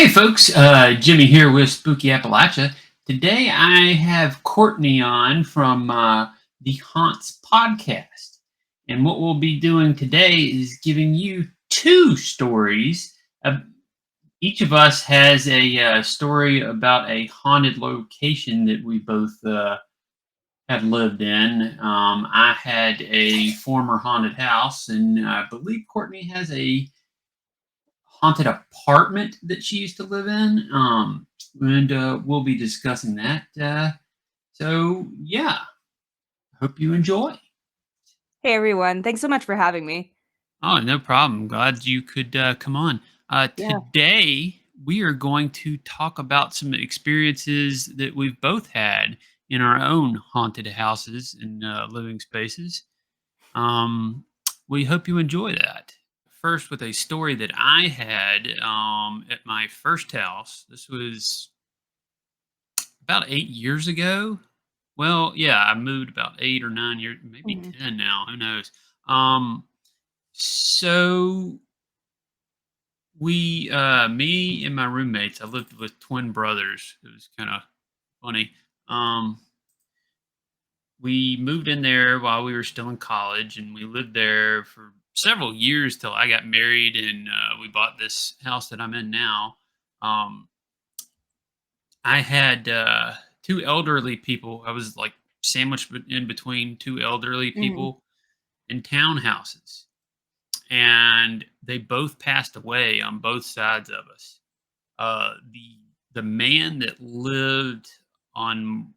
Hey folks, Jimmy here with Spooky Appalachia. Today I have Courtney on from the Haunts podcast. And what we'll be doing today is giving you two stories. Each of us has a story about a haunted location that we both have lived in. I had a former haunted house, and I believe Courtney has a haunted apartment that she used to live in. And we'll be discussing that. So, yeah, hope you enjoy. Hey everyone, thanks so much for having me. Oh, no problem. Glad you could come on. Yeah. Today, we are going to talk about some experiences that we've both had in our own haunted houses and living spaces. Um, we hope you enjoy that. First, with a story that I had at my first house. This was about 8 years ago. Well, yeah, I moved about 8 or 9 years, maybe Mhm. 10 now. Who knows? Um, so me and my roommates, I lived with twin brothers. It was kind of funny. Um, we moved in there while we were still in college, and we lived there for several years till I got married, and we bought this house that I'm in now. Um, I had two elderly people. I was like sandwiched in between two elderly Mhm. people in townhouses, and they both passed away on both sides of us. The man that lived on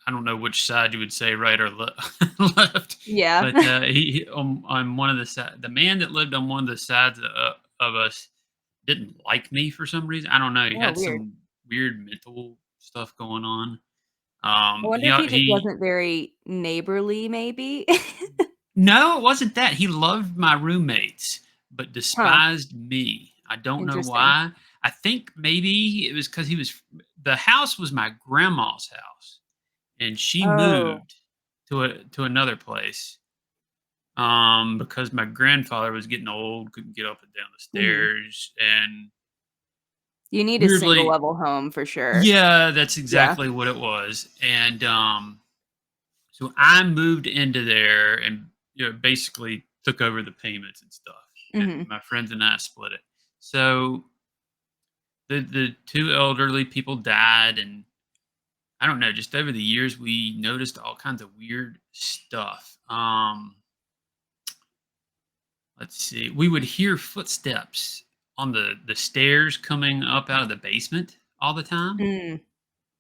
I don't know which side you would say, right or left, Yeah. but he on one of the side, the man that lived on one of the sides of us didn't like me for some reason. I don't know. He Oh, had weird. some weird mental stuff going on. I wonder if he just He wasn't very neighborly, maybe. No, it wasn't that. He loved my roommates, but Huh. despised me. I don't know Interesting. why. I think maybe it was because the house was my grandma's house, and she Oh. moved to another place. Because my grandfather was getting old, couldn't get up and down the Mhm. stairs, and You need a single weirdly, level home for sure. yeah, that's Yeah. exactly what it was. And so I moved into there and basically took over the payments and stuff. And Mhm. my friends and I split it. So the two elderly people died, and I don't know, just over the years we noticed all kinds of weird stuff. Let's see. We would hear footsteps on the stairs coming up out of the basement all the time, Mm.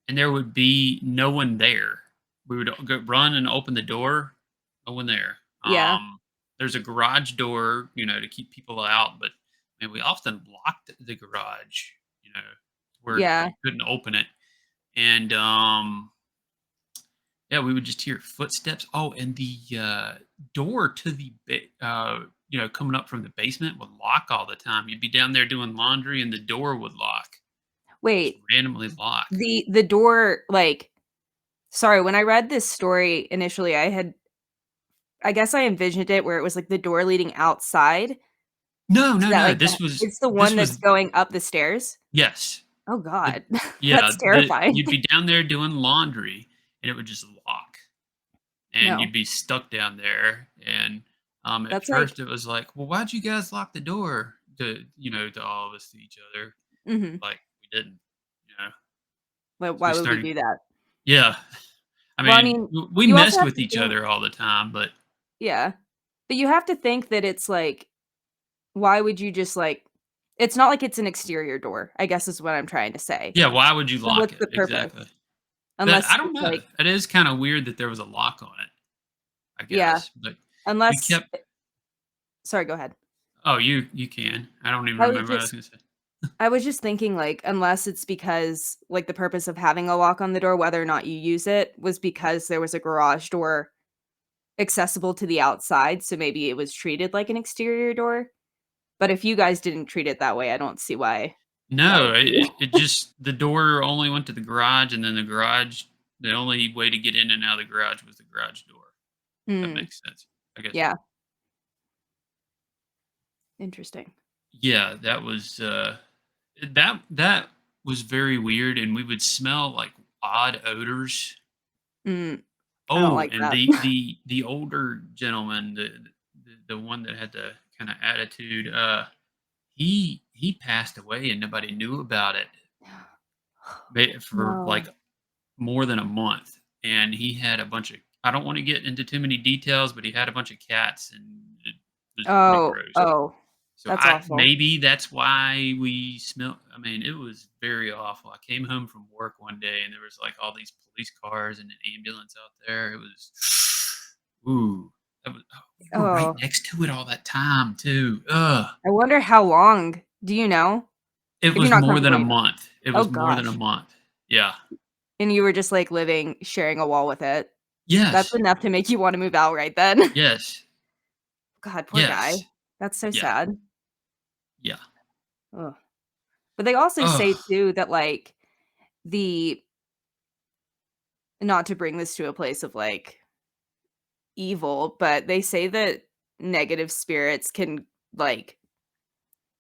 and there would be no one there. We would go run and open the door, no one there. Yeah. There's a garage door, to keep people out, but man, we often locked the garage, where Yeah. you couldn't open it. And yeah, we would just hear footsteps. Oh, and the door to coming up from the basement would lock all the time. You'd be down there doing laundry, and the door would lock, just Wait, randomly lock. the door, like, sorry, when I read this story initially, I guess I envisioned it where it was like the door leading outside. No, Is no, that no. like This was it's the this one that's was going up the stairs? yes. Oh The god. Yeah, That's terrifying. you'd be down there doing laundry, and it would just lock, and No. you'd be stuck down there. And at That's like first, it was like, well, why'd you guys lock the door to all of us to each other? mhm. Like we didn't, you know. Like, So we why would we started, do that? yeah. I Well, I mean, mean, we you also messed have with to each think other all the time, but yeah, but you have to think that it's like, why would you just, like it's not like it's an exterior door, I guess is what I'm trying to say. yeah, why would you So lock what's it? the purpose? Exactly. That I Unless don't it's know. like It is kind of weird that there was a lock on it, I yeah, guess, but we unless kept. sorry, go ahead. Oh, you can. I don't even I was remember what I was just gonna say. I was just thinking, like, unless it's because, like, the purpose of having a lock on the door, whether or not you use it, was because there was a garage door accessible to the outside, so maybe it was treated like an exterior door? But if you guys didn't treat it that way, I don't see why that No, would be it just the door only went to the garage, and then the only way to get in and out of the garage was the garage door. That Hmm, makes sense. I guess. yeah, interesting. Yeah, that was. That was very weird, and we would smell, like, odd odors. Mm, I don't Oh, like and that. the older gentleman, the one that had the kinda attitude, he passed away and nobody knew about it for, like, No. more than a month, and he had a bunch of I don't wanna get into too many details, but he had a bunch of cats, and it was pretty Oh, gross. oh, So that's I awful. maybe that's why we smell I mean, it was very awful. I came home from work one day and there was, like, all these police cars and an ambulance out there. It was ooh, that was we were right Oh, next to it all that time too. Ugh. I wonder how long. Do you know? It If you're was not more than comfortable, a month. It oh was more than a gosh. month. Yeah. And you were just, like, living sharing a wall with it. That's Yes. enough to make you wanna move out right then. Yes. God, poor guy. Yes. That's so Yeah. sad. Yeah. Ugh. But they also say Ugh. too that, like, the not to bring this to a place of, like, evil, but they say that negative spirits can, like,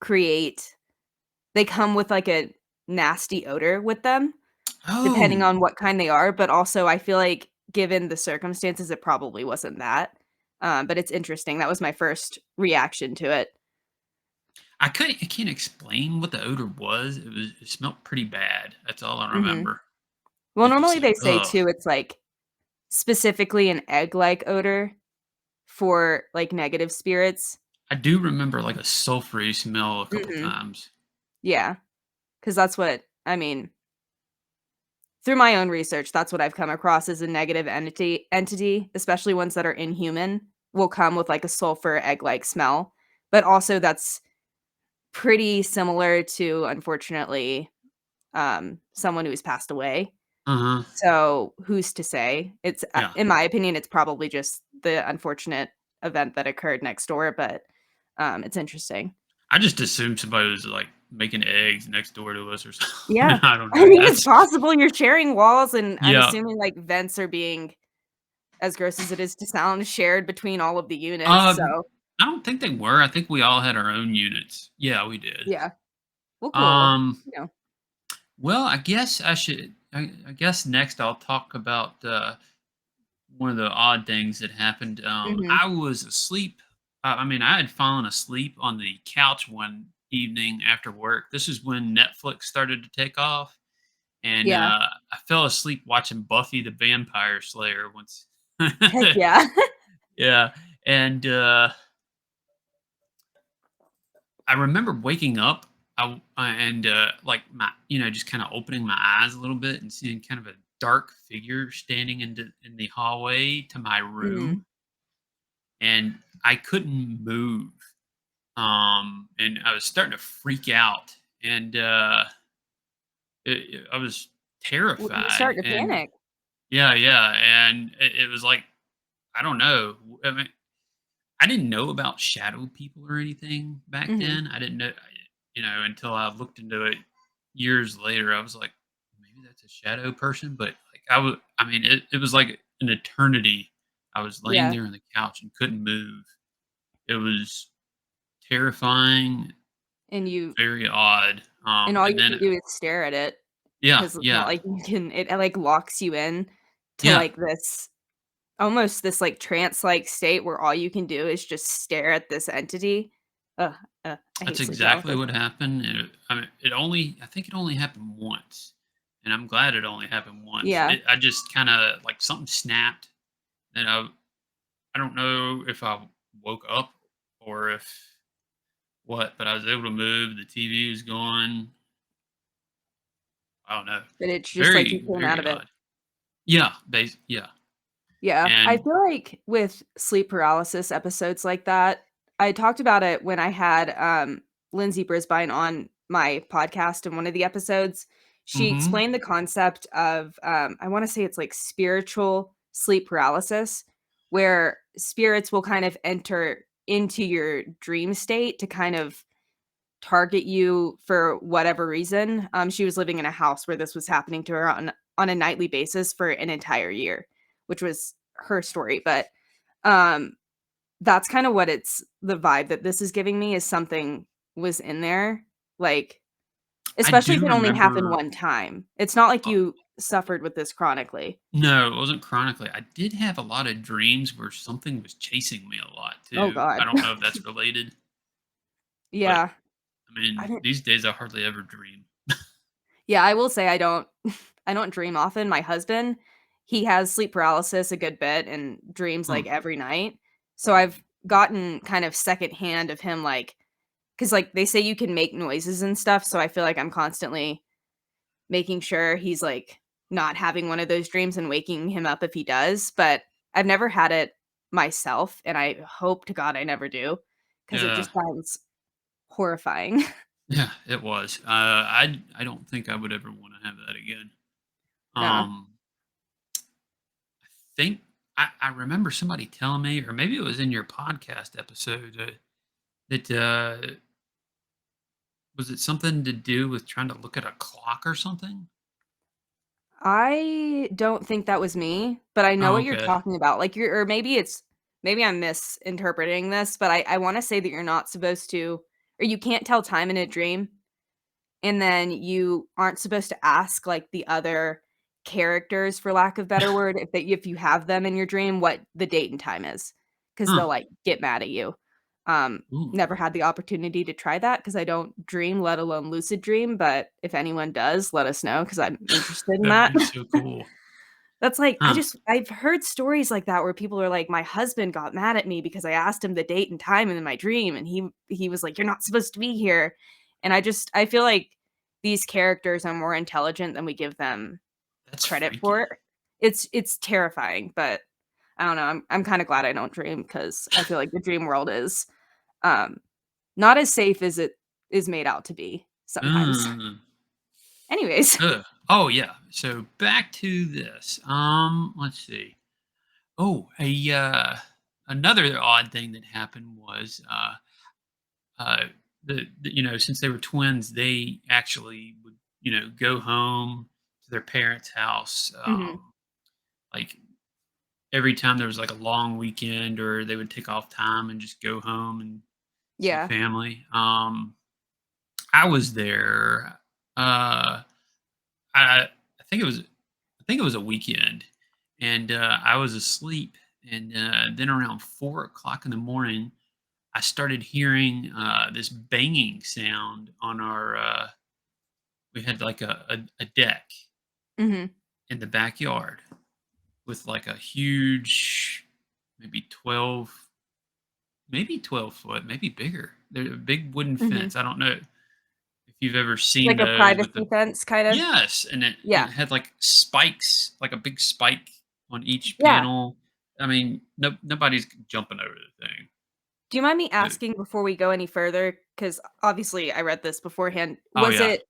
create they come with, like, a nasty odor with them, depending Oh, on what kind they are, but also I feel like given the circumstances, it probably wasn't that. But it's interesting. That was my first reaction to it. I can't explain what the odor was. It smelled pretty bad. That's all I Mhm. remember. Well, It's just normally like, they say ugh. too, it's, like, specifically an egg-like odor for, like, negative spirits. I do remember, like, a sulfury smell a couple Mhm. times. Yeah, because that's what I mean, through my own research, that's what I've come across as a negative entity, especially ones that are inhuman, will come with, like, a sulfur egg-like smell, but also that's pretty similar to, unfortunately, someone who's passed away. Uh-huh. So, who's to say? It's Yeah. in my opinion, it's probably just the unfortunate event that occurred next door, but, it's interesting. I just assumed somebody was, like, making eggs next door to us or something. Yeah. I don't I know. mean, it's That's possible you're sharing walls, and I'm yeah. assuming, like, vents are being, as gross as it is to sound, shared between all of the units, Um, so I don't think they were. I think we all had our own units. Yeah, we did. yeah. Well, cool. Um, You know. well, I guess I guess next I'll talk about, one of the odd things that happened. Mhm. I was asleep. I mean, I had fallen asleep on the couch one evening after work. This is when Netflix started to take off, and Yeah. I fell asleep watching Buffy the Vampire Slayer once. Heck yeah. Yeah, and I remember waking up. And like my, just kind of opening my eyes a little bit and seeing kind of a dark figure standing in the hallway to my Mm. room, and I couldn't move. And I was starting to freak out, and I was Well, you terrified. start to And panic. yeah, yeah, and it was like I don't know. I mean, I didn't know about shadow people or anything back Mhm. then. I didn't know, until I looked into it years later. I was like, maybe that's a shadow person, but like I was. I mean, it was like an eternity. I was laying Yeah. there on the couch and couldn't move. It was terrifying, And very odd. all And you then can do is stare at it. yeah, 'Cause it's not yeah, like you can it, like, locks you in to, yeah. like, this almost this, like, trance-like state where all you can do is just stare at this entity. Ugh, I That's hate sleep exactly paralysis. what happened. I mean, I think it only happened once, and I'm glad it only happened once. Yeah, I just kind of like something snapped, and I don't know if I woke up or if what, but I was able to move. The TV was going. I don't know. but it's just like you Very came out very of it. odd. Yeah, yeah, Yeah, I and feel like with sleep paralysis episodes like that, I talked about it when I had, Lindsay Brisbane on my podcast in one of the episodes. She mm-hmm. explained the concept of, I wanna say it's like spiritual sleep paralysis, where spirits will kind of enter into your dream state to kind of target you for whatever reason. She was living in a house where this was happening to her on a nightly basis for an entire year, which was her story. But um, that's kind of what it's the vibe that this is giving me is something was in there. Like, I Especially if do it only happened remember. one time. It's not like uh, you suffered with this chronically. no, it wasn't chronically. I did have a lot of dreams where something was chasing me a lot Oh too. I god. don't know if that's related, but Yeah. I I mean, didn't these days I hardly ever dream. Yeah, I will say I don't I don't dream often. My husband, he has sleep paralysis a good bit and dreams, Huh. like, every night. So I've gotten kind of secondhand of him, like, because like, they say you can make noises and stuff, so I feel like I'm constantly making sure he's, like, not having one of those dreams and waking him up if he does, but I've never had it myself, and I hope to God I never do, because it Yeah, just sounds horrifying. yeah, it was. I don't think I would ever want to have that again. Yeah. Um, think I remember somebody telling me, or maybe it was in your podcast episode, that was it something to do with trying to look at a clock or something? I don't think that was me, but I know Oh, what you're okay. talking about, like, you're or maybe I'm misinterpreting this, but I wanna say that you're not supposed to or you can't tell time in a dream, and then you aren't supposed to ask, like, the other characters, for lack of better word, if you have them in your dream, what the date and time is, because 'cause Huh. they'll, like, get mad at you. Ooh, Never had the opportunity to try that because I don't dream, let alone lucid dream, but if anyone does, let us know because 'cause I'm interested in that'd that. be so cool. That's like Huh. I've heard stories like that where people are like, "My husband got mad at me because I asked him the date and time in my dream, and he was like, 'You're not supposed to be here.'" And I feel like these characters are more intelligent than we give them That's credit for it. freaky. It's terrifying, but I don't know, I'm kinda glad I don't dream because I feel like the dream world is, um, not as safe as it is made out to be sometimes. Mm. Anyways. Ugh. Oh yeah. So back to this. Let's see. Oh, another odd thing that happened was uh since they were twins, they actually would go home to their parents' house Mhm. like every time there was like a long weekend, or they would take off time and just go home and see Yeah. family. I was there. I think it was a weekend, and I was asleep, and then around 4 o'clock in the morning, I started hearing this banging sound on our. We had like a deck Mhm. in the backyard with like a huge, maybe 12 foot, maybe bigger. They're a big wooden Mhm. fence. I don't know if you've ever seen Like a those with privacy the. fence, kind of? Yes, and it Yeah. had, like, spikes, like a big spike on each Yeah. panel. I mean, nobody's jumping over the thing. Do you mind me Uh, asking before we go any further? Because obviously I read this beforehand. oh, Was yeah. it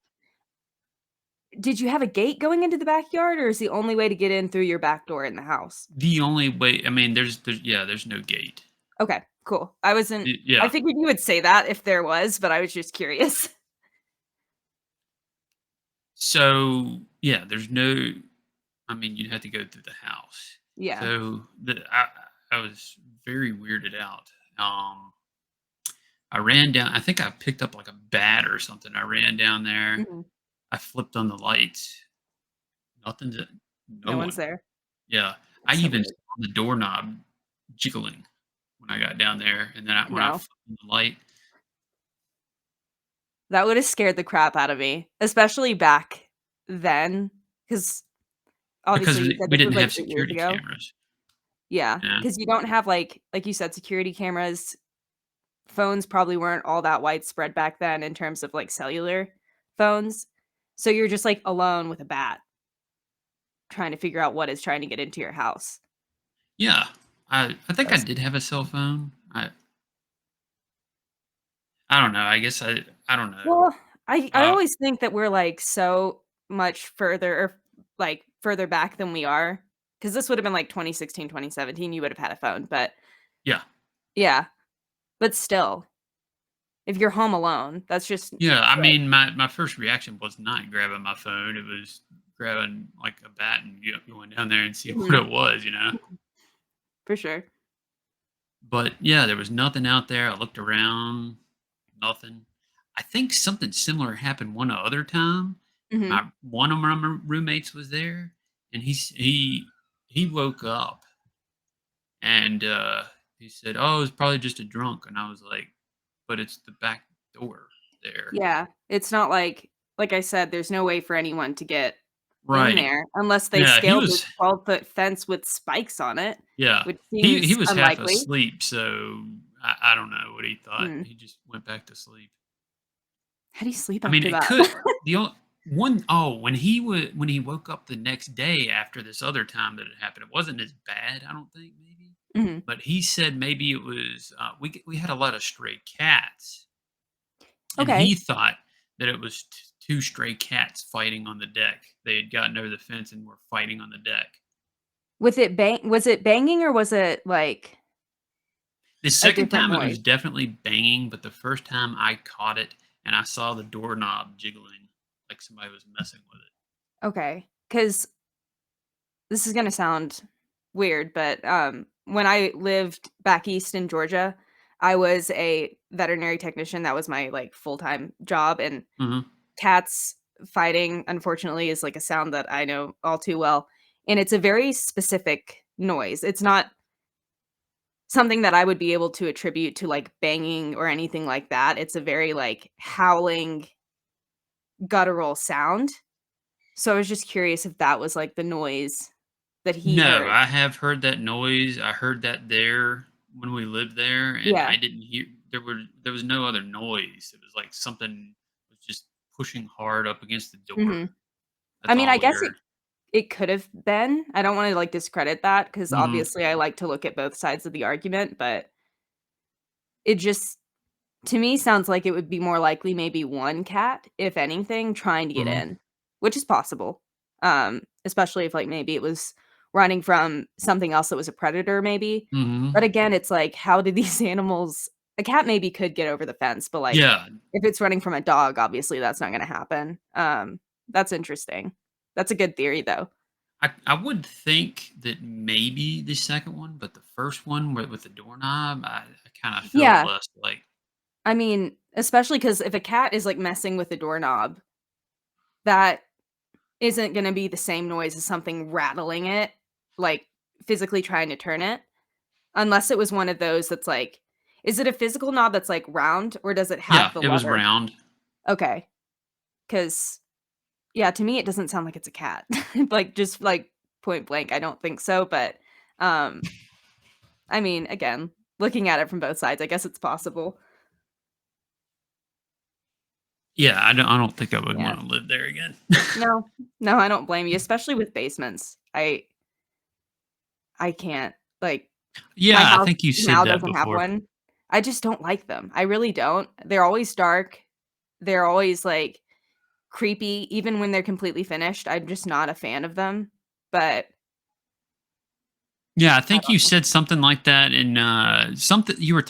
did you have a gate going into the backyard, or is the only way to get in through your back door in the house? The only way, I mean, there's no gate. Okay, cool. I wasn't I Yeah. figured you would say that if there was, but I was just curious. So, yeah, there's no, I mean, you'd have to go through the house. Yeah. So, I was very weirded out. I ran down, I think I picked up, like, a bat or something. I ran down there. Mhm. I flipped on the lights. Nothing's no No one's one. there. Yeah, I That's so even weird. saw the doorknob jiggling when I got down there, and then when I No. flipped on the light, That would've scared the crap out of me, especially back then, because because obviously you we said this was, didn't like, have 8 years security ago. cameras. Yeah, Yeah, because you don't have, like you said, security cameras. Phones probably weren't all that widespread back then in terms of, like, cellular phones, so you're just, like, alone with a bat trying to figure out what is trying to get into your house. yeah. I think I That's did have a cell phone. I don't know. I guess I don't know. Well, I Uh, always think that we're, like, so much further or, like, further back than we are, because this would've been, like, 2016, 2017, you would've had a phone, but yeah, yeah, but still, if you're home alone, that's just yeah. I like mean, my first reaction was not grabbing my phone. It was grabbing like a bat and going down there and see what Mhm, it was. for sure. But yeah, there was nothing out there. I looked around, nothing. I think something similar happened one other time. Mhm. My one of my roommates was there, and he woke up and he said, "Oh, it's probably just a drunk." And I was like, "But it's the back door there." Yeah, it's not like I said, there's no way for anyone to get in Right. there unless they Yeah, he scaled this was 12-foot fence with spikes on it, yeah. which He seems was half unlikely. asleep, so I don't know what he thought. Mm. He just went back to sleep. How do you sleep I mean, after it that? could the only one oh, when he woke up the next day after this other time that it happened, it wasn't as bad, I don't think, maybe. Mhm. But he said maybe it was we had a lot of stray cats, and he Okay. thought that it was two stray cats fighting on the deck. They had gotten over the fence and were fighting on the deck. Was it banging or was it, like, The a second different time it was noise? definitely banging, but the first time I caught it and I saw the doorknob jiggling like somebody was messing with it. Okay, because this is gonna sound weird, but, when I lived back east in Georgia, I was a veterinary technician, that was my, like, full-time job, and Mhm. cats fighting, unfortunately, is, like, a sound that I know all too well, and it's a very specific noise. It's not something that I would be able to attribute to, like, banging or anything like that. It's a very, like, howling, guttural sound. So I was just curious if that was, like, the noise that he No, heard. I have heard that noise. I heard that there when we lived there, and Yeah. I didn't hear there was no other noise. It was like something was just pushing hard up against the door. Mhm. I That's mean, I all we guess heard. it could have been. I don't wanna, like, discredit that because Mhm. obviously I like to look at both sides of the argument, but it just to me, sounds like it would be more likely maybe 1 cat, if anything, trying to get Mhm. in, which is possible, especially if, like, maybe it was running from something else that was a predator maybe, but Mhm. again, it's like, how did these animals a cat maybe could get over the fence, but, like, Yeah, if it's running from a dog, obviously, that's not gonna happen, that's interesting. That's a good theory, though. I would think that maybe the second one, but the first one with the doorknob, I kind of feel Yeah, less like I mean, especially because if a cat is, like, messing with the doorknob, that isn't gonna be the same noise as something rattling it, like, physically trying to turn it, unless it was one of those that's, like is it a physical knob that's, like, round, or does it have yeah, the it was lever? round. Okay, because yeah, to me, it doesn't sound like it's a cat. Like, just, like, point blank, I don't think so, but, um, I mean, again, looking at it from both sides, I guess it's possible. Yeah, I don't think I would Yeah. want to live there again. No. No, I don't blame you, especially with basements. I can't, like my Yeah, I house think you said now that doesn't have before. one. I just don't like them. I really don't. They're always dark. They're always, like, creepy, even when they're completely finished. I'm just not a fan of them, but Yeah, I I think you don't know. said something like that in something you were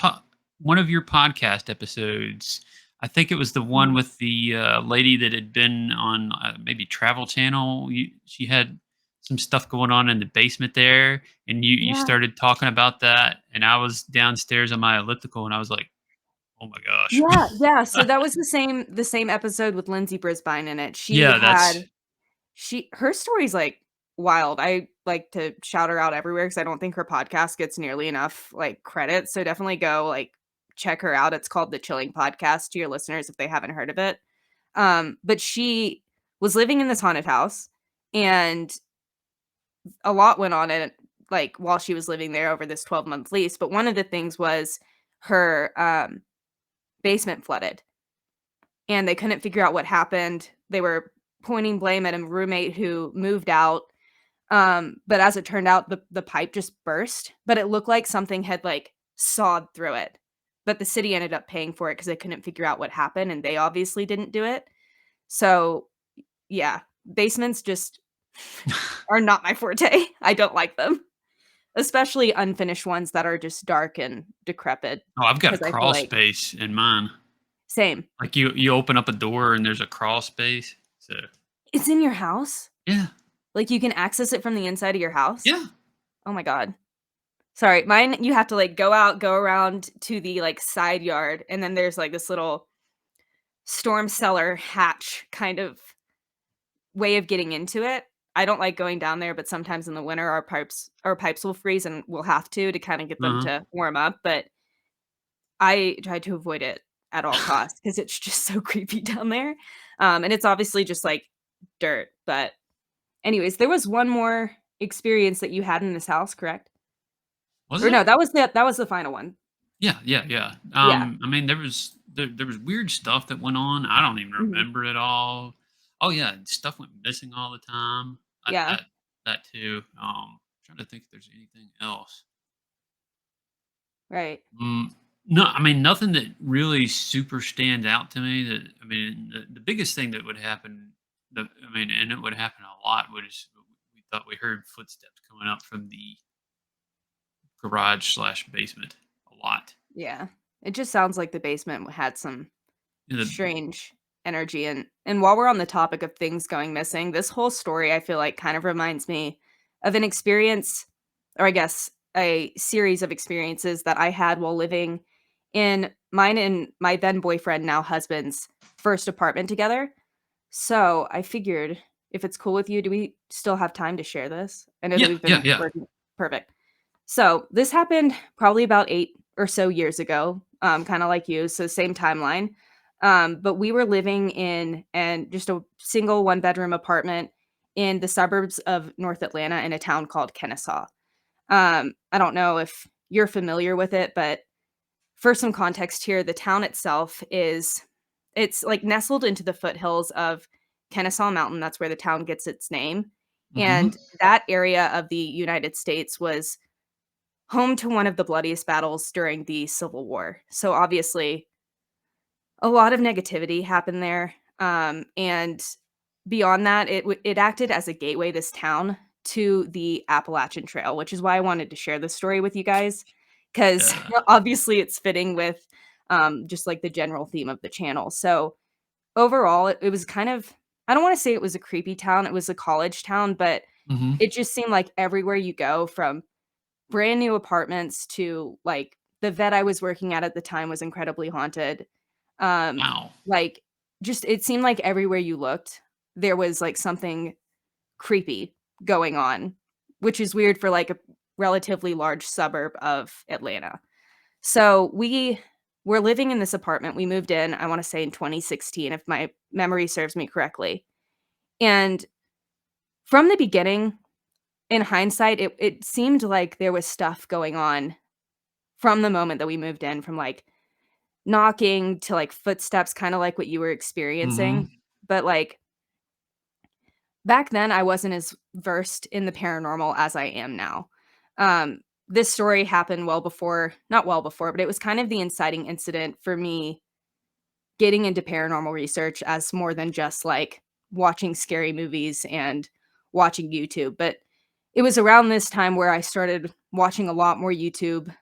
one of your podcast episodes. I think it was the one Mhm. with the lady that had been on maybe Travel Channel. She had some stuff going on in the basement there, and you Yeah. started talking about that, and I was downstairs on my elliptical, and I was like, "Oh my gosh!" Yeah, yeah, so that was the same episode with Lindsay Brisbane in it. She Yeah, had that's her story's, like, wild. I like to shout her out everywhere because I don't think her podcast gets nearly enough, like, credit, so definitely go, like, check her out. It's called The Chilling Podcast to your listeners if they haven't heard of it. But she was living in this haunted house, and a lot went on in it, like, while she was living there over this 12-month lease, but one of the things was her, basement flooded, and they couldn't figure out what happened. They were pointing blame at a roommate who moved out, but as it turned out, the pipe just burst, but it looked like something had, like, sawed through it, but the city ended up paying for it because they couldn't figure out what happened, and they obviously didn't do it. So, yeah, basements just are not my forte. I don't like them, especially unfinished ones that are just dark and decrepit. oh, I've got a Because I feel crawl like space in mine. same. Like you open up a door and there's a crawl space. So It's in your house? yeah, Like, you can access it from the inside of your house? yeah. Oh my god. Sorry, mine you have to, like, go out, go around to the, like, side yard, and then there's, like, this little storm cellar hatch kind of way of getting into it. I don't like going down there, but sometimes in the winter, our pipes will freeze, and we'll have to kinda get them Uh-huh. to warm up, but I try to avoid it at all costs because it's just so creepy down there, and it's obviously just, like, dirt, but anyways, there was one more experience that you had in this house, correct? Was Or there? no, that was the final one. Yeah, yeah, yeah. Yeah. I mean, there was weird stuff that went on. I don't even Mhm. remember it all. Oh yeah, stuff went missing all the time. Yeah, That too. Trying to think if there's anything else. right. Mm, no, I mean nothing that really super stands out to me. That I mean, the biggest thing that would happen, I mean, and it would happen a lot, was we thought we heard footsteps coming up from the garage slash basement a lot. Yeah. It just sounds like the basement had some You know, strange energy, and while we're on the topic of things going missing, this whole story I feel like kind of reminds me of an experience, or I guess a series of experiences that I had while living in mine and my then boyfriend, now husband's first apartment together. So, I figured if it's cool with you, do we still have time to share this? I know that yeah, we've yeah, been yeah. working. Perfect. So, this happened probably about 8 or so years ago, kinda like you, so same timeline. But we were living in just a single one-bedroom apartment in the suburbs of North Atlanta in a town called Kennesaw. I don't know if you're familiar with it, but for some context here, the town itself it's, like, nestled into the foothills of Kennesaw Mountain, that's where the town gets its name, Hmm. and that area of the United States was home to one of the bloodiest battles during the Civil War. So, obviously, a lot of negativity happened there, and beyond that, it acted as a gateway, this town, to the Appalachian Trail, which is why I wanted to share this story with you guys, 'cause Yeah. obviously it's fitting with, just, like, the general theme of the channel. So, overall, it was kind of, I don't wanna say it was a creepy town, it was a college town, but Hmm. it just seemed like everywhere you go, from brand new apartments to, like, the vet I was working at the time was incredibly haunted. Um, Wow. like, just it seemed like everywhere you looked, there was, like, something creepy going on, which is weird for, like, a relatively large suburb of Atlanta. So, we were living in this apartment, we moved in, I wanna say in 2016, if my memory serves me correctly, and from the beginning, in hindsight, it seemed like there was stuff going on from the moment that we moved in, from, like, knocking to, like, footsteps, kinda like what you were experiencing, Hmm. but, like, back then, I wasn't as versed in the paranormal as I am now. Um, this story happened well before, not well before, but it was kind of the inciting incident for me getting into paranormal research as more than just, like, watching scary movies and watching YouTube, but it was around this time where I started watching a lot more YouTube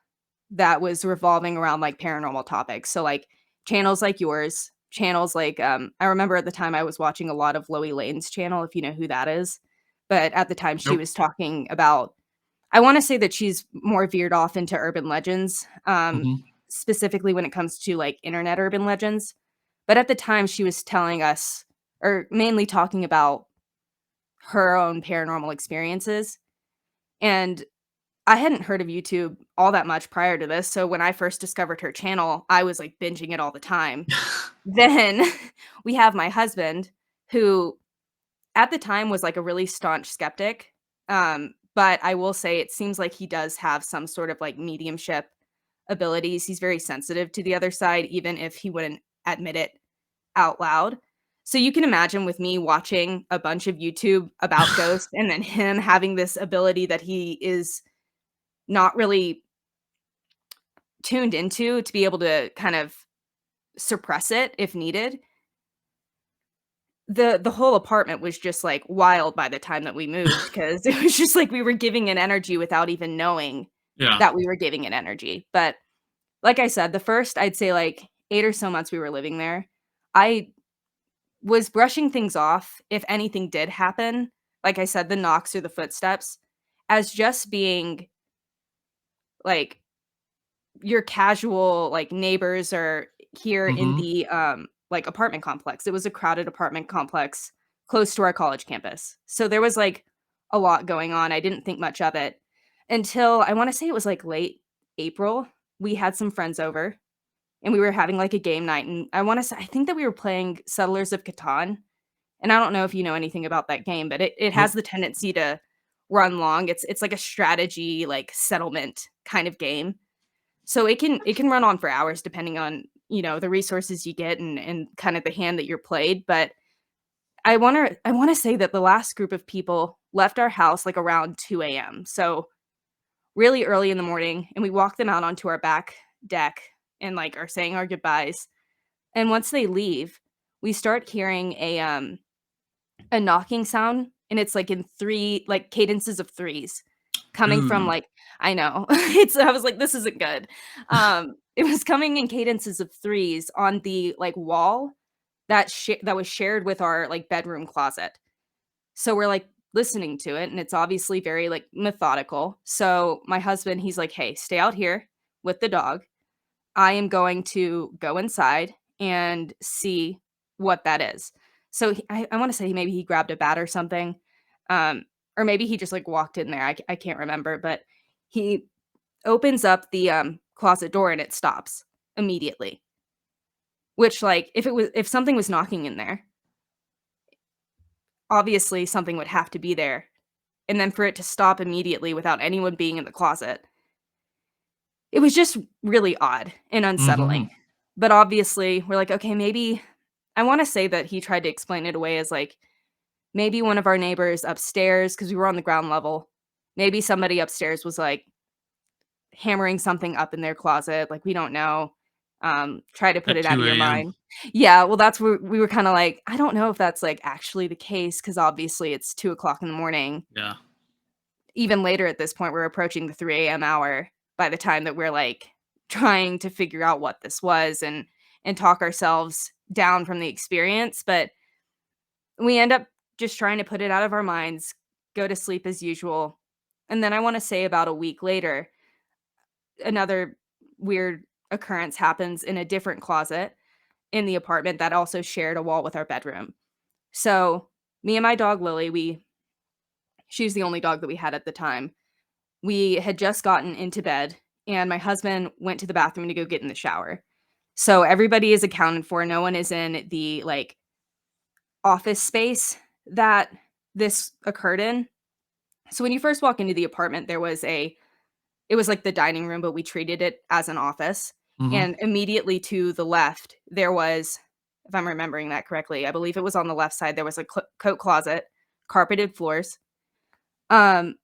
that was revolving around, like, paranormal topics. So, like, channels like yours, channels like, I remember at the time I was watching a lot of Loie Lane's channel, if you know who that is. But at the time she Nope. was talking about, I wanna say that she's more veered off into urban legends, Hmm. specifically when it comes to, like, internet urban legends. But at the time she was telling us, or mainly talking about her own paranormal experiences, and I hadn't heard of YouTube all that much prior to this, so when I first discovered her channel, I was, like, binging it all the time. Then we have my husband, who at the time was, like, a really staunch skeptic, but I will say it seems like he does have some sort of, like, mediumship abilities. He's very sensitive to the other side, even if he wouldn't admit it out loud. So you can imagine with me watching a bunch of YouTube about ghosts and then him having this ability that he is not really tuned into to be able to kind of suppress it if needed. The whole apartment was just, like, wild by the time that we moved, because it was just like we were giving it energy without even knowing Yeah. that we were giving it energy. But like I said, the first, I'd say, like, 8 or so months we were living there, I was brushing things off if anything did happen, like I said, the knocks or the footsteps, as just being, like, your casual, like, neighbors are here in Hmm. the, like, apartment complex. It was a crowded apartment complex close to our college campus. So there was, like, a lot going on. I didn't think much of it until I wanna say it was, like, late April. We had some friends over, and we were having, like, a game night, and I think that we were playing Settlers of Catan, and I don't know if you know anything about that game, but it has Nope. the tendency to run long. It's like a strategy, like, settlement kind of game. So it can run on for hours depending on, the resources you get and kind of the hand that you're played, but I wanna say that the last group of people left our house, like, around 2 a.m., so really early in the morning, and we walked them out onto our back deck and, like, are saying our goodbyes, and once they leave, we start hearing a knocking sound, and it's, like, in 3 like, cadences of threes coming from, Ooh. like I know. I was like, "This isn't good." It was coming in cadences of threes on the, like, wall that was shared with our, like, bedroom closet. So we're, like, listening to it, and it's obviously very, like, methodical. So my husband, he's like, "Hey, stay out here with the dog. I am going to go inside and see what that is." So I wanna say maybe he grabbed a bat or something, um, or maybe he just, like, walked in there. I can't remember, but he opens up the, closet door and it stops immediately, which, like, if something was knocking in there, obviously something would have to be there, and then for it to stop immediately without anyone being in the closet, it was just really odd and Mhm. unsettling. But obviously, we're like, "Okay, maybe." I wanna say that he tried to explain it away as, like, maybe one of our neighbors upstairs, because we were on the ground level, maybe somebody upstairs was, like, hammering something up in their closet, like, we don't know, try to put At it out of 2 your a.m. mind. Yeah, well, that's where we were kinda like, I don't know if that's, like, actually the case, because obviously it's 2 o'clock in the morning. Yeah. Even later at this point, we're approaching the 3 a.m. hour by the time that we're, like, trying to figure out what this was and talk ourselves down from the experience, but we end up just trying to put it out of our minds, go to sleep as usual, and then I wanna say about a week later, another weird occurrence happens in a different closet in the apartment that also shared a wall with our bedroom. So, me and my dog Lily, we she's the only dog that we had at the time. We had just gotten into bed, and my husband went to the bathroom to go get in the shower. So everybody is accounted for, no one is in the, like, office space that this occurred in. So when you first walk into the apartment, it was like the dining room, but we treated it as an office, Mhm. and immediately to the left, there was, if I'm remembering that correctly, I believe it was on the left side, there was a coat closet, carpeted floors, um,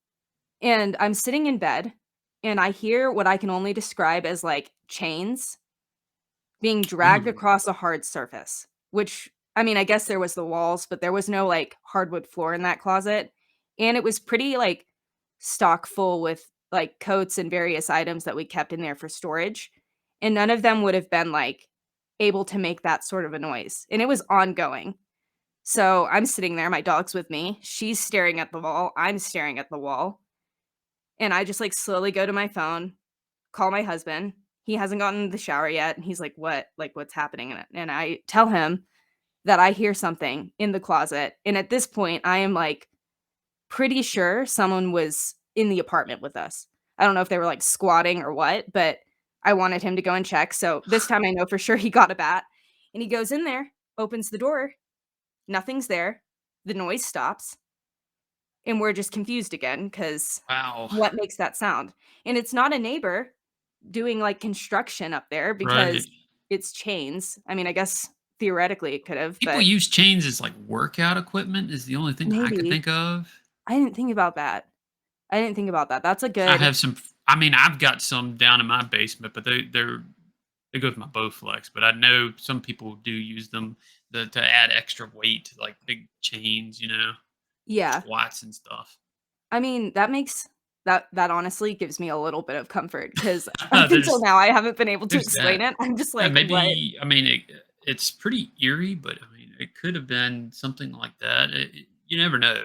and I'm sitting in bed, and I hear what I can only describe as, like, chains being dragged Ooh. across a hard surface, which I mean, I guess there was the walls, but there was no, like, hardwood floor in that closet, and it was pretty, like, stock full with, like, coats and various items that we kept in there for storage, and none of them would have been, like, able to make that sort of a noise, and it was ongoing. So, I'm sitting there, my dog's with me, she's staring at the wall, I'm staring at the wall, and I just, like, slowly go to my phone, call my husband. He hasn't gotten in the shower yet, and he's like, "What? Like, what's happening?" And I tell him that I hear something in the closet, and at this point, I am, like, pretty sure someone was in the apartment with us. I don't know if they were, like, squatting or what, but I wanted him to go and check, so this time I know for sure he got a bat, and he goes in there, opens the door, nothing's there, the noise stops, and we're just confused again because Wow. what makes that sound? And it's not a neighbor doing, like, construction up there Right. because it's chains. I mean, I guess theoretically it could have, People but use chains as, like, workout equipment is the only thing I could maybe. think of. I didn't think about that. I didn't think about that. That's a I good. have some I mean, I've got some down in my basement, but they go with my Bowflex, but I know some people do use them to add extra weight, like big chains, for Yeah. squats and stuff. I mean, that honestly gives me a little bit of comfort because up until There's now, I haven't been able to there's explain that. it. I'm just Yeah, like, "What?" maybe I mean, it's pretty eerie, but I mean, it could have been something like that. You never know, to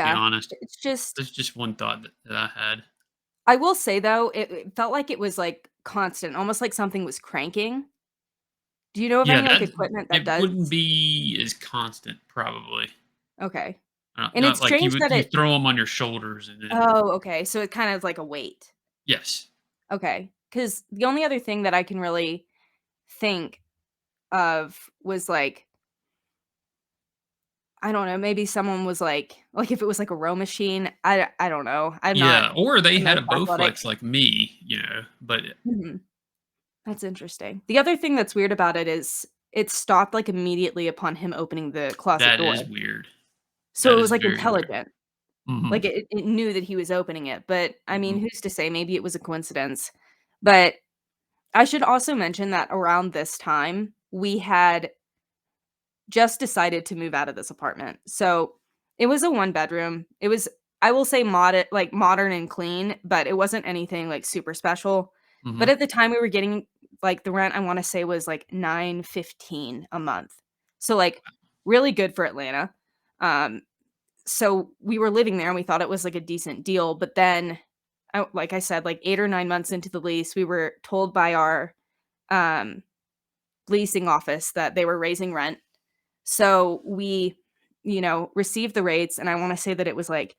be Yeah. honest. It's just That's just one thought that I had. I will say though, it felt like it was, like, constant, almost like something was cranking. Do you know of Yeah, any, like, that equipment that it wouldn't does? be as constant, probably. Okay. And Not it's like strange that you it throw them on your shoulders and then Oh, okay, so it kind of like a weight. yes. Okay, because the only other thing that I can really think of was, like, I don't know, maybe someone was like, if it was like a row machine, I don't know. I'm not Yeah, or they the had a most athletic. Bowflex like me, but Mhm. That's interesting. The other thing that's weird about it is it stopped, like, immediately upon him opening the closet that door. is weird. So That it is was, like, very weird. intelligent. Mhm, Like, it knew that he was opening it, but, I mean, mhm, who's to say? Maybe it was a coincidence. But I should also mention that around this time, we had just decided to move out of this apartment. So, it was a one-bedroom. It was, I will say, modern and clean, but it wasn't anything, like, super special. But mhm. at the time, we were getting, like, the rent, I wanna say, was, like, 9.15 a month. So, like, really good for Atlanta. Um, so we were living there, and we thought it was, like, a decent deal, but then, like I said, like, 8 or 9 months into the lease, we were told by our, um, leasing office that they were raising rent. So we, received the rates, and I wanna say that it was, like,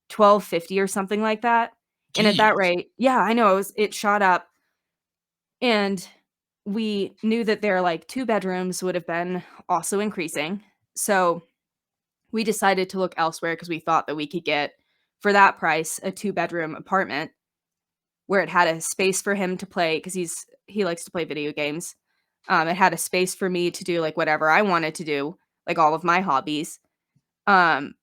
12.50 or something like that, and at that Jeez. rate, yeah, I know, it shot up, and we knew that their, like, 2 bedrooms would have been also increasing. So we decided to look elsewhere because we thought that we could get, for that price, a two-bedroom apartment where it had a space for him to play, because he likes to play video games. It had a space for me to do, like, whatever I wanted to do, like, all of my hobbies. Um,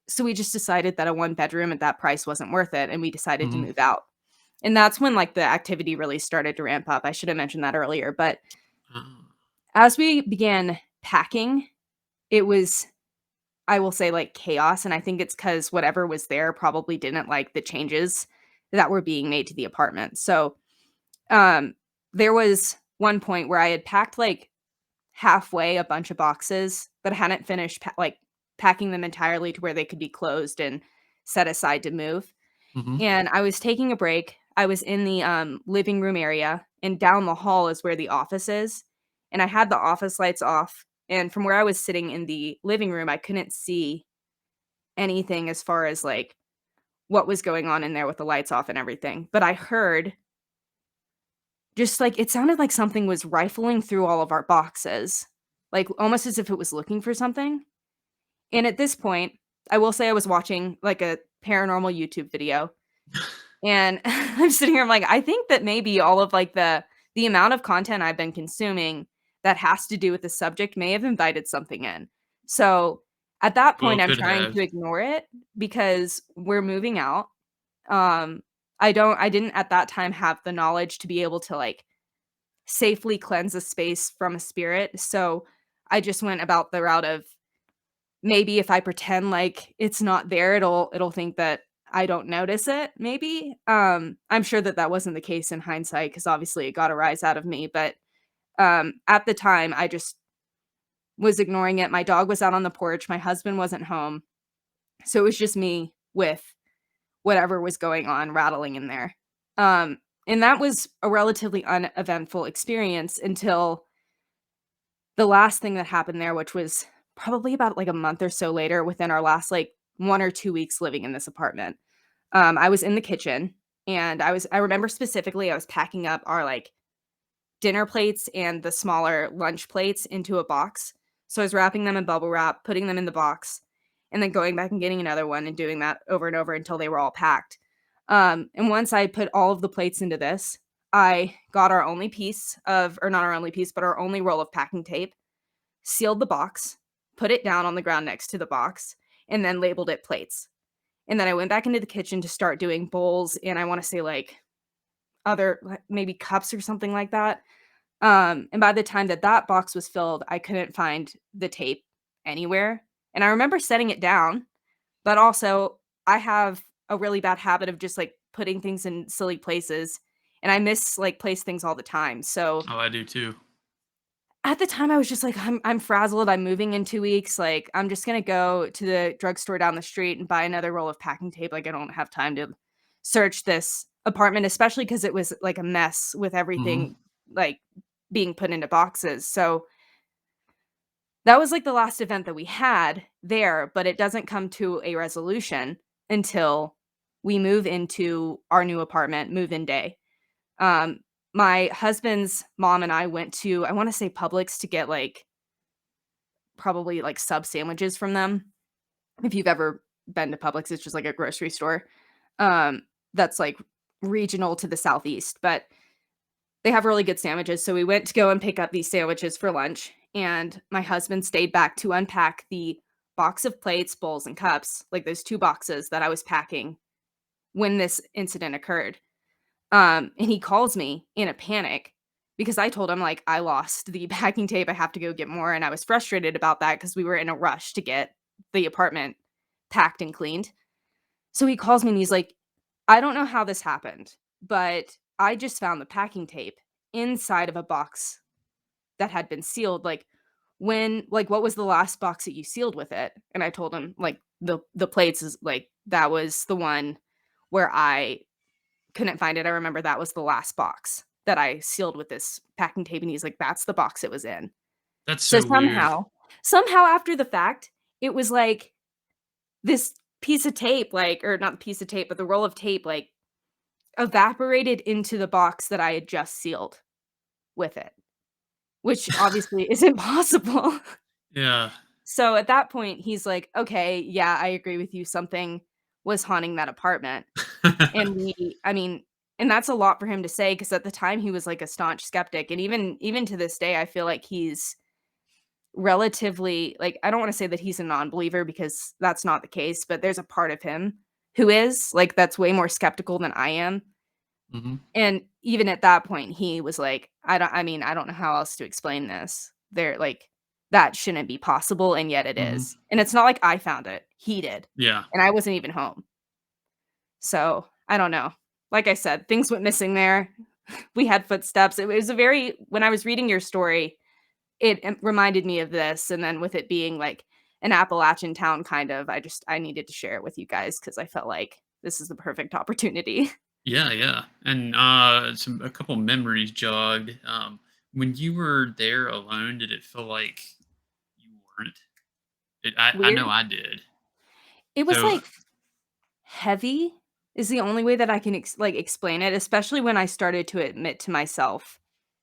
so we just decided that a one-bedroom at that price wasn't worth it, and we decided to Mhm. move out. And that's when, like, the activity really started to ramp up. I should have mentioned that earlier, but Oh. as we began packing, it was, I will say, like, chaos, and I think it's because whatever was there probably didn't like the changes that were being made to the apartment. So, um, there was one point where I had packed, like, halfway a bunch of boxes, but I hadn't finished packing them entirely to where they could be closed and set aside to move. Mhm, And I was taking a break. I was in the, living room area, and down the hall is where the office is, and I had the office lights off, and from where I was sitting in the living room, I couldn't see anything as far as, like, what was going on in there with the lights off and everything, but I heard, just, like, it sounded like something was rifling through all of our boxes, like, almost as if it was looking for something. And at this point, I will say I was watching, like, a paranormal YouTube video, and I'm sitting here, I'm like, I think that maybe all of, like, the amount of content I've been consuming that has to do with the subject may have invited something in. So, at that well, point, I'm could trying have. to ignore it because we're moving out. I didn't at that time have the knowledge to be able to, like, safely cleanse a space from a spirit, so I just went about the route of, maybe if I pretend like it's not there, it'll think that I don't notice it, maybe? I'm sure that that wasn't the case in hindsight, because obviously it got a rise out of me, but, at the time, I just was ignoring it. My dog was out on the porch, my husband wasn't home, so it was just me with whatever was going on rattling in there. Um, and that was a relatively uneventful experience until the last thing that happened there, which was probably about, like, a month or so later, within our last, like, 1 or 2 weeks living in this apartment. I was in the kitchen, and I remember specifically I was packing up our, like, dinner plates and the smaller lunch plates into a box. So I was wrapping them in bubble wrap, putting them in the box, and then going back and getting another one and doing that over and over until they were all packed. And once I put all of the plates into this, I got our only piece of, or not our only piece, but our only roll of packing tape, sealed the box, put it down on the ground next to the box, and then labeled it plates. And then I went back into the kitchen to start doing bowls, and I wanna say, like, other, like, maybe cups or something like that. And by the time that that box was filled, I couldn't find the tape anywhere, and I remember setting it down, but also I have a really bad habit of just, like, putting things in silly places, and I place things all the time. So Oh, I do too. at the time, I was just like, I'm frazzled, I'm moving in 2 weeks, like, I'm just gonna go to the drugstore down the street and buy another roll of packing tape, like, I don't have time to search this apartment, especially because it was, like, a mess with Mhm. everything, like, being put into boxes. So that was like the last event that we had there, but it doesn't come to a resolution until we move into our new apartment, move-in day. Um, my husband's mom and I went to, I wanna say Publix to get, like, probably, like, sub sandwiches from them. If you've ever been to Publix, it's just like a grocery store, um, that's, like, regional to the Southeast, but they have really good sandwiches, so we went to go and pick up these sandwiches for lunch, and my husband stayed back to unpack the box of plates, bowls, and cups, like those 2 boxes that I was packing when this incident occurred. And he calls me in a panic because I told him, like, I lost the packing tape, I have to go get more, and I was frustrated about that because we were in a rush to get the apartment packed and cleaned. So he calls me and he's like, "I don't know how this happened, but I just found the packing tape inside of a box that had been sealed, what was the last box that you sealed with it?" And I told him, like, the plates is like, that was the one where I couldn't find it. I remember that was the last box that I sealed with this packing tape, and he's like, "That's the box it was in." That's So so weird. somehow after the fact, it was like this piece of tape, like, or not the piece of tape, but the roll of tape, like, evaporated into the box that I had just sealed with it, which obviously is impossible. Yeah. So at that point, he's like, "Okay, yeah, I agree with you. Something was haunting that apartment." And I mean, and that's a lot for him to say because at the time he was like a staunch skeptic, and even to this day, I feel like he's relatively, like, I don't wanna say that he's a non-believer because that's not the case, but there's a part of him who is, like, that's way more skeptical than I am. Mhm, And even at that point, he was like, I don't know how else to explain this. That shouldn't be possible, and yet it mhm. is. And it's not like I found it, he did, Yeah. and I wasn't even home. So, I don't know. Like I said, things went missing there. We had footsteps. It was a very when I was reading your story, it, reminded me of this, and then with it being, like, an Appalachian town kind of, I needed to share it with you guys because I felt like this is the perfect opportunity. Yeah, yeah. And, a couple memories jogged. When you were there alone, did it feel like you weren't? I Weird. know I did. It was, So like, heavy is the only way that I can explain it, especially when I started to admit to myself,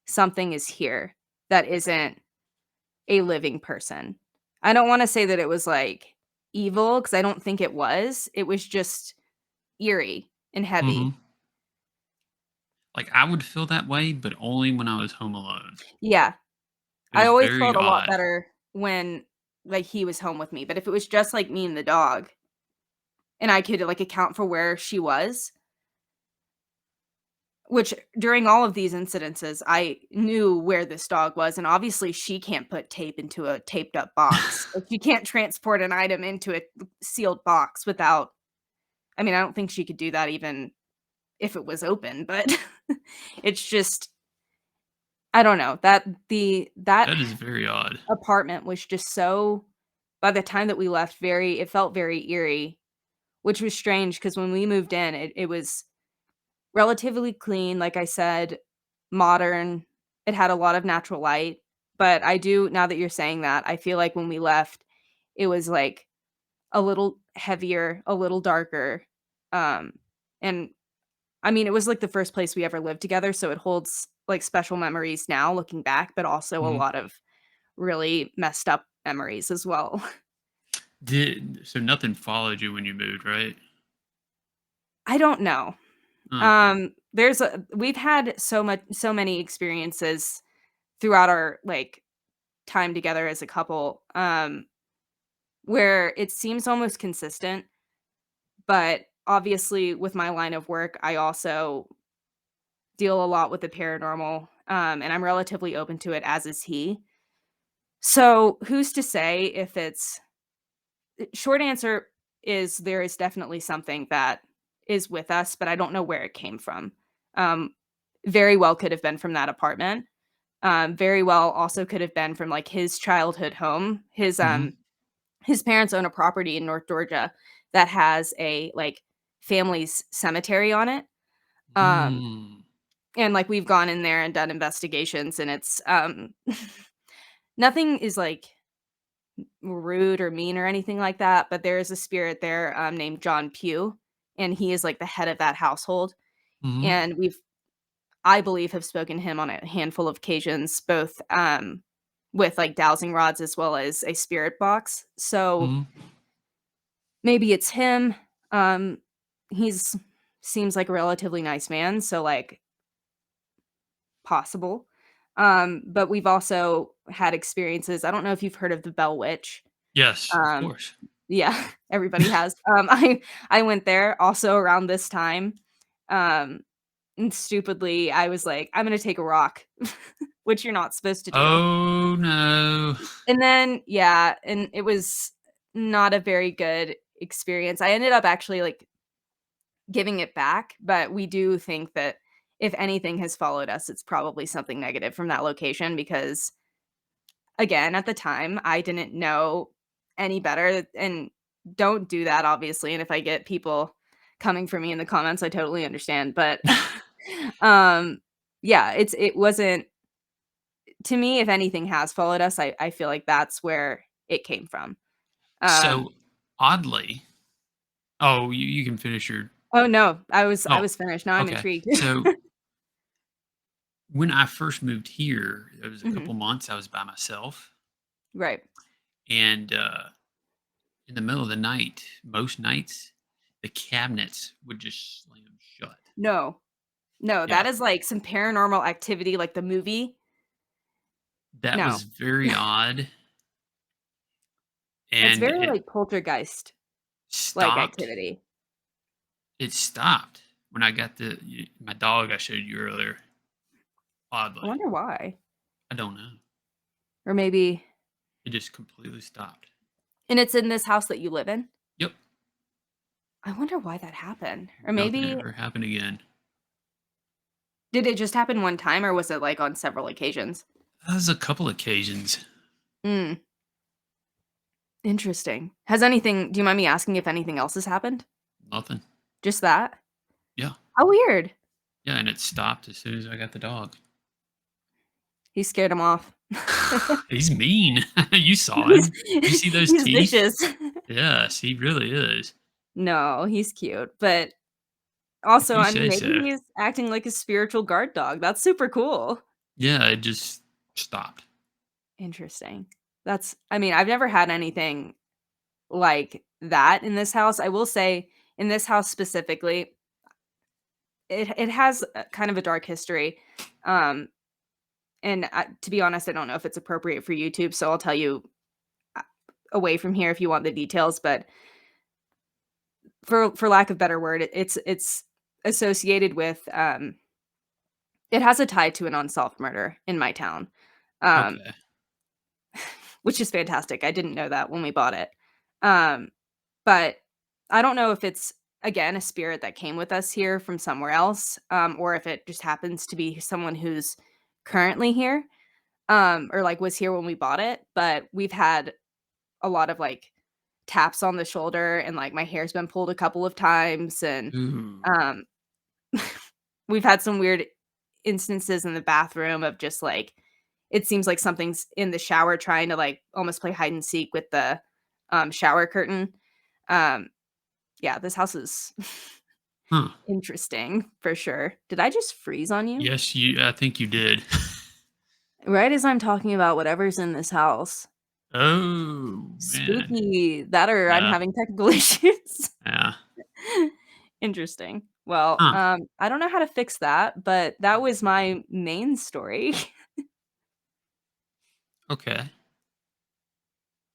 "Something is here that isn't a living person." I don't wanna say that it was, like, evil because I don't think it was. It was just eerie and heavy. mhm. Like, I would feel that way, but only when I was home alone. Yeah. It I was always very felt a lot odd. better when, like, he was home with me, but if it was just, like, me and the dog, and I could, like, account for where she was, which during all of these incidences, I knew where this dog was, and obviously she can't put tape into a taped up box. Like, she can't transport an item into a sealed box without, I mean, I don't think she could do that even if it was open, but it's just, I don't know, that That is very odd. apartment was just so, by the time that we left, it felt very eerie, which was strange because when we moved in, it was relatively clean, like I said, modern. It had a lot of natural light, but I do, now that you're saying that, I feel like when we left, it was, like, a little heavier, a little darker, um, and, I mean, it was, like, the first place we ever lived together, so it holds, like, special memories now looking back, but also a Mhm. lot of really messed up memories as well. So nothing followed you when you moved, right? I don't know. Okay. We've had so many experiences throughout our, like, time together as a couple, where it seems almost consistent, but obviously with my line of work, I also deal a lot with the paranormal, and I'm relatively open to it, as is he. So, who's to say if it's short answer is there is definitely something that is with us, but I don't know where it came from. Um, very well could have been from that apartment. Very well also could have been from, like, his childhood home. Mhm. His parents own a property in North Georgia that has a, like, family's cemetery on it. Um, Mm. And, like, we've gone in there and done investigations, and it's, nothing is, like, rude or mean or anything like that, but there is a spirit there, named John Pugh, and he is, like, the head of that household, Mhm. and I believe, have spoken to him on a handful of occasions, both, with, like, dowsing rods as well as a spirit box, so Mhm. maybe it's him. um, he's seems like a relatively nice man, so, like, possible. But we've also had experiences. I don't know if you've heard of the Bell Witch. Yes, of Um, course. yeah, everybody has. I went there also around this time. Um, and stupidly, I was like, "I'm gonna take a rock," which you're not supposed to do. Oh, no. And then yeah, and it was not a very good experience. I ended up actually, like, giving it back, but we do think that if anything has followed us, it's probably something negative from that location because, again, at the time, I didn't know any better, and don't do that, obviously, and if I get people coming for me in the comments, I totally understand, but, um, yeah, it wasn't to me, if anything has followed us, I feel like that's where it came from. Um So, oddly oh, you can finish your oh, no, I oh, was finished, now I'm okay. intrigued. So, when I first moved here, it was a Mhm, couple months I was by myself, right. and, in the middle of the night, most nights, the cabinets would just slam shut. No. No, Yeah, that is, like, some Paranormal Activity, like the movie. that No. was very odd, That's and very, like, poltergeist-like stopped activity. it stopped when I got my dog I showed you earlier, I oddly. wonder why. I don't know. Or maybe It just completely stopped. and it's in this house that you live in? Yep, I wonder why that happened. Or nothing maybe ever happened again. did it just happen one time, or was it, like, on several occasions? That was a couple occasions. Mm, interesting. Has anything do you mind me asking if anything else has happened? Nothing. Just that? Yeah. How weird. Yeah, and it stopped as soon as I got the dog. He scared him off. He's mean. You saw He's him. You see those he's teeth? vicious. Yes, he really is. No, he's cute, but If also, you I mean, say maybe so. he's acting like a spiritual guard dog. That's super cool. Yeah, it just stopped. Interesting. That's I mean, I've never had anything like that in this house. I will say in this house specifically, it has a kind of a dark history. Um, and to be honest, I don't know if it's appropriate for YouTube, so I'll tell you uh, away from here if you want the details, but for lack of better word, it's associated with it has a tie to an unsolved murder in my town. Um, Okay. which is fantastic. I didn't know that when we bought it. Um, but I don't know if it's again a spirit that came with us here from somewhere else, or if it just happens to be someone who's currently here, or like was here when we bought it. But we've had a lot of like taps on the shoulder, and like my hair's been pulled a couple of times, and Ooh. um, we've had some weird instances in the bathroom of just like it seems like something's in the shower trying to like almost play hide and seek with the shower curtain. Um, yeah, this house is Huh. interesting for sure. Did I just freeze on you? Yes, I think you did. Right as I'm talking about whatever's in this house. Oh, man. Spooky. That or I'm Yeah. having technical issues. Yeah. Interesting. Well, Huh. I don't know how to fix that, but that was my main story. Okay.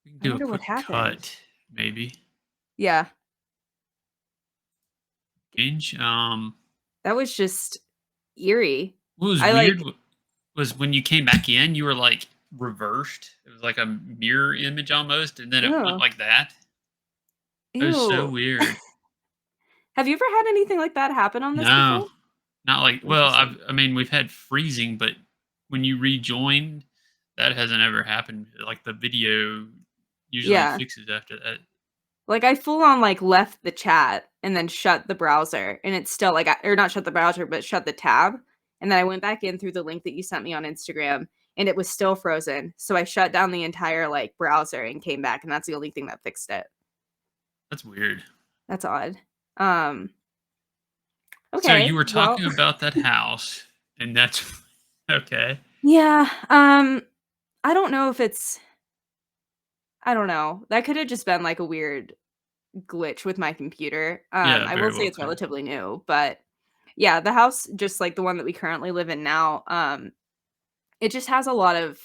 We can I do a wonder what quick happened. cut, maybe. Yeah, Change. that was just eerie. What was I like weird was when you came back in, you were like reversed. It was like a mirror image almost, and then it went ew, like that. It was so ew. weird. Have you ever had anything like that happen on this No, before? not like well, Interesting. I mean, we've had freezing, but when you rejoined, that hasn't ever happened. Like the video usually Yeah. fixes after that. Like, I full on, like, left the chat and then shut the browser, and it's still, like, I or not shut the browser, but shut the tab, and then I went back in through the link that you sent me on Instagram, and it was still frozen. So I shut down the entire like browser and came back, and that's the only thing that fixed it. That's weird. That's odd. Um, So you okay, were well, talking about that house, and that's okay. yeah. I don't know if it's. I don't know. That could have just been like a weird glitch with my computer. Yeah, I will very say well it's could. relatively new, but yeah, the house, just like the one that we currently live in now, it just has a lot of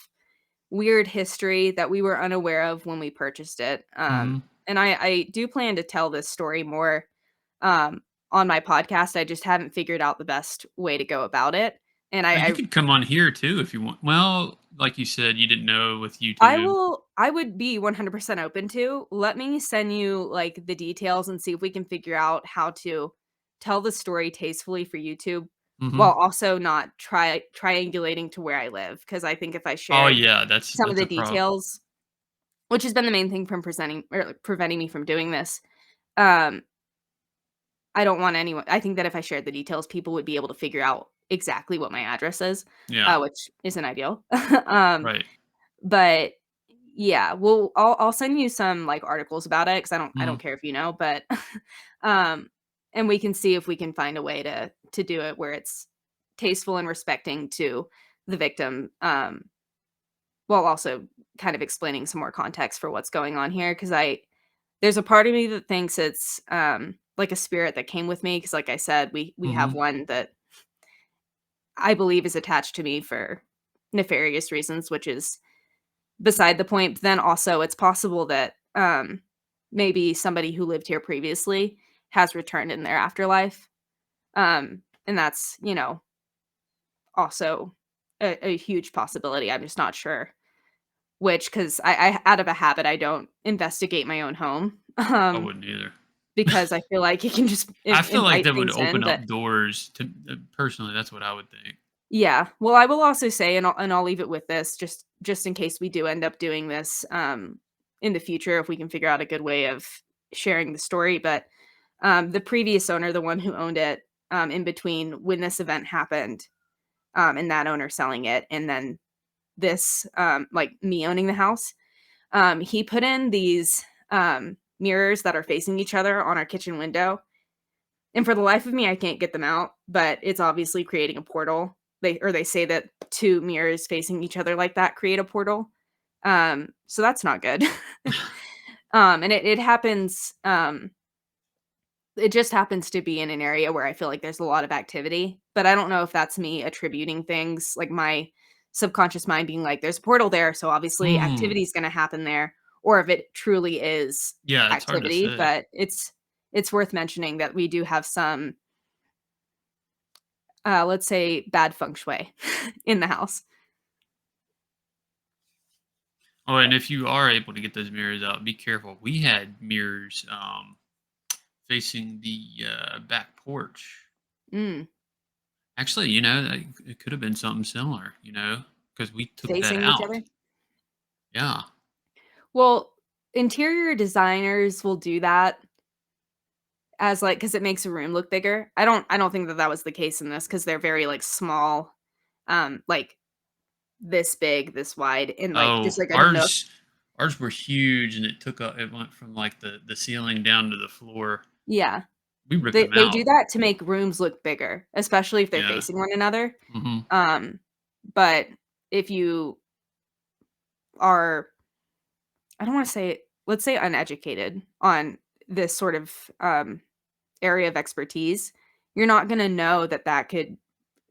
weird history that we were unaware of when we purchased it. Mhm. And I do plan to tell this story more um, on my podcast. I just haven't figured out the best way to go about it. And You could come on here too if you want. Well, like you said, you didn't know with YouTube. I would be 100% open to. Let me send you like the details and see if we can figure out how to tell the story tastefully for YouTube while Mhm. also not triangulating to where I live, because I think if I Oh, shared yeah, some of that's the a problem. details, which has been the main thing from presenting or like, preventing me from doing this, um, I don't want anyone. I think that if I shared the details, people would be able to figure out exactly what my address is, Yeah, which isn't ideal. um, right. But yeah, well, I'll send you some, like, articles about it because I don't Mhm. care if you know, but, um, and we can see if we can find a way to do it where it's tasteful and respecting to the victim, while also kind of explaining some more context for what's going on here. Because there's a part of me that thinks it's, like a spirit that came with me. Because, like I said, we have Mhm. one that I believe is attached to me for nefarious reasons, which is beside the point. But then also it's possible that, maybe somebody who lived here previously has returned in their afterlife, and that's, also a huge possibility. I'm just not sure which, 'cause I out of a habit, I don't investigate my own home, I wouldn't either. because I feel like it can just I feel like invite that would things in open that. up doors to personally, that's what I would think. Yeah. Well, I will also say, and I'll leave it with this, just in case we do end up doing this, in the future, if we can figure out a good way of sharing the story. But the previous owner, the one who owned it, in between when this event happened, and that owner selling it, and then this, like me owning the house, he put in these mirrors that are facing each other on our kitchen window, and for the life of me, I can't get them out, but it's obviously creating a portal. They say that 2 mirrors facing each other like that create a portal. So that's not good. And it happens, it just happens to be in an area where I feel like there's a lot of activity, but I don't know if that's me attributing things, like my subconscious mind being like, "There's a portal there, so obviously Hmm. activity is gonna happen there," or if it truly is Yeah, it's hard to activity. say. But it's worth mentioning that we do have some, let's say, bad feng shui in the house. Oh, and if you are able to get those mirrors out, be careful. We had mirrors facing the back porch. Mm, Actually, it could have been something similar, because we took that facing each out. other. Yeah. Well, interior designers will do that as, like, because it makes a room look bigger. I don't think that that was the case in this, because 'cause they're very, like, small, like, this big, this wide, and, like, just, Oh, like, a nook. ours were huge, and it went from like the ceiling down to the floor. Yeah. We ripped them They do out. that to make rooms look bigger, especially if they're Yeah. facing one another. Hmm. Um, but if you are, I don't wanna say, let's say, uneducated on this sort of, area of expertise, you're not gonna know that that could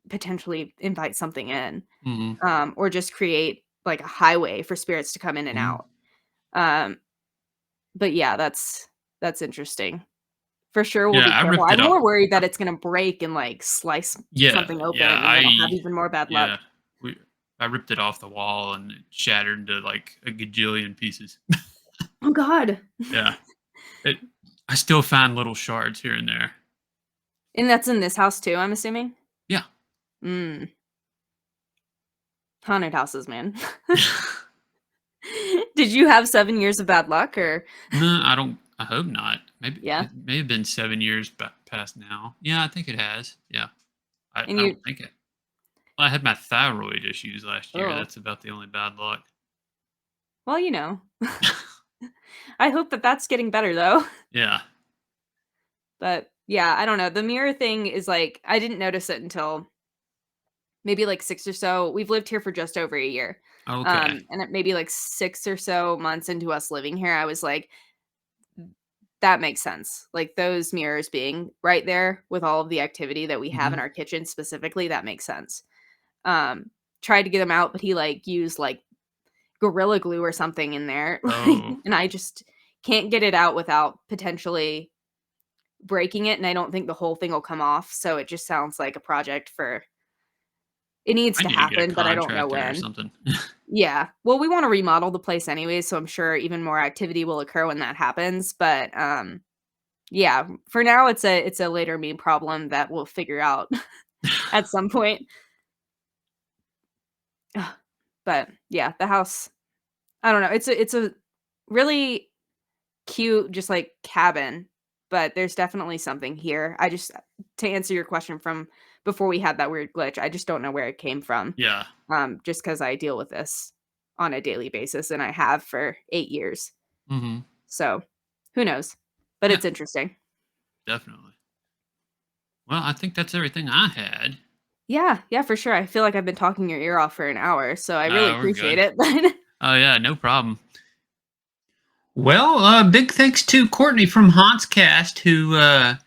potentially invite something in, Hmm. or just create, like, a highway for spirits to come in and Hmm. out. Um, but yeah, that's interesting. For sure, we'll Yeah, be I careful. ripped I'm it off. more worried that it's gonna break and, like, slice Yeah, something yeah, open, and then I'll have even more bad luck. yeah, we I ripped it off the wall and it shattered into like a gajillion pieces. Oh god. Yeah, it. I still find little shards here and there. And that's in this house too, I'm assuming? Yeah. Mm, haunted houses, man. Did you have 7 years of bad luck, or No, I don't. I hope not. Maybe yeah? it may have been 7 years past now. Yeah, I think it has. Yeah, And I you don't think it. I had my thyroid issues last year. Oh, That's about the only bad luck. well, I hope that that's getting better though. Yeah. But yeah, I don't know. The mirror thing is like I didn't notice it until maybe like 6 or so. We've lived here for just over a year. Okay. And it maybe like 6 or so months into us living here, I was like, that makes sense. Like those mirrors being right there with all of the activity that we have in Mhm. our kitchen specifically, that makes sense. Um, Tried to get him out, but he like used like gorilla glue or something in there. Like, Oh, and I just can't get it out without potentially breaking it. And I don't think the whole thing will come off. So it just sounds like a project for it needs I to need to get a happen, but I don't know contractor or when. something. Yeah. Well, we wanna remodel the place anyways, so I'm sure even more activity will occur when that happens, but, yeah, for now, it's a later me problem that we'll figure out at some point. Ugh, but, yeah, the house I don't know, it's a really cute, just, like, cabin, but there's definitely something here. I just to answer your question from before we had that weird glitch, I just don't know where it came from, Yeah. just because I deal with this on a daily basis, and I have for 8 years. Mhm. So, who knows? But Yeah, it's interesting. definitely. Well, I think that's everything I had. Yeah, yeah, for sure. I feel like I've been talking your ear off for an hour, so I really We're appreciate good. it, but Oh, yeah, no problem. Well, big thanks to Courtney from Hauntscast who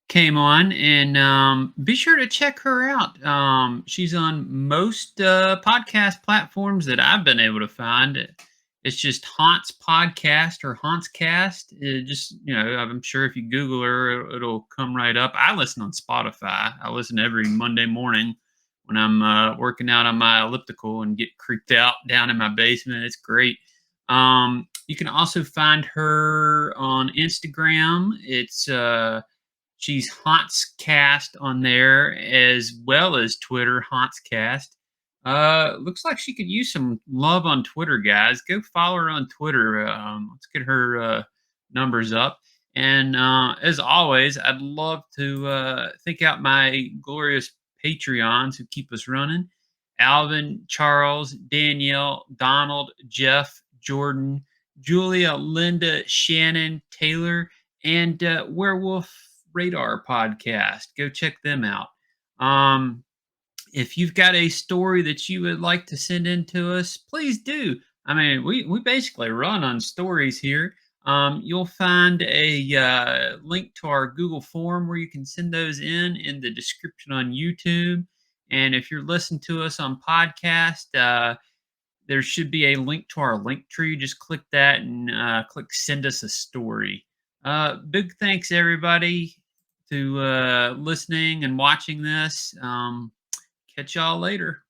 came on, and be sure to check her out. She's on most podcast platforms that I've been able to find. It's just Haunts Podcast or Hauntscast. Just I'm sure if you Google her, it'll come right up. I listen on Spotify. I listen every Monday morning when I'm working out on my elliptical and get creeped out down in my basement. It's great. You can also find her on Instagram. It's she's Hauntscast on there as well as Twitter, Hauntscast. Looks like she could use some love on Twitter, guys. Go follow her on Twitter. Let's get her numbers up. And as always, I'd love to think out my glorious Patreons who keep us running. Alvin, Charles, Danielle, Donald, Jeff, Jordan, Julia, Linda, Shannon, Taylor, and Werewolf Radar podcast. Go check them out. Um, if you've got a story that you would like to send in to us, please do. I mean, we basically run on stories here. You'll find a link to our Google form where you can send those in the description on YouTube. And if you're listening to us on podcast, there should be a link to our link tree. Just click that and click send us a story. Big thanks, everybody, to listening and watching this. Catch y'all later.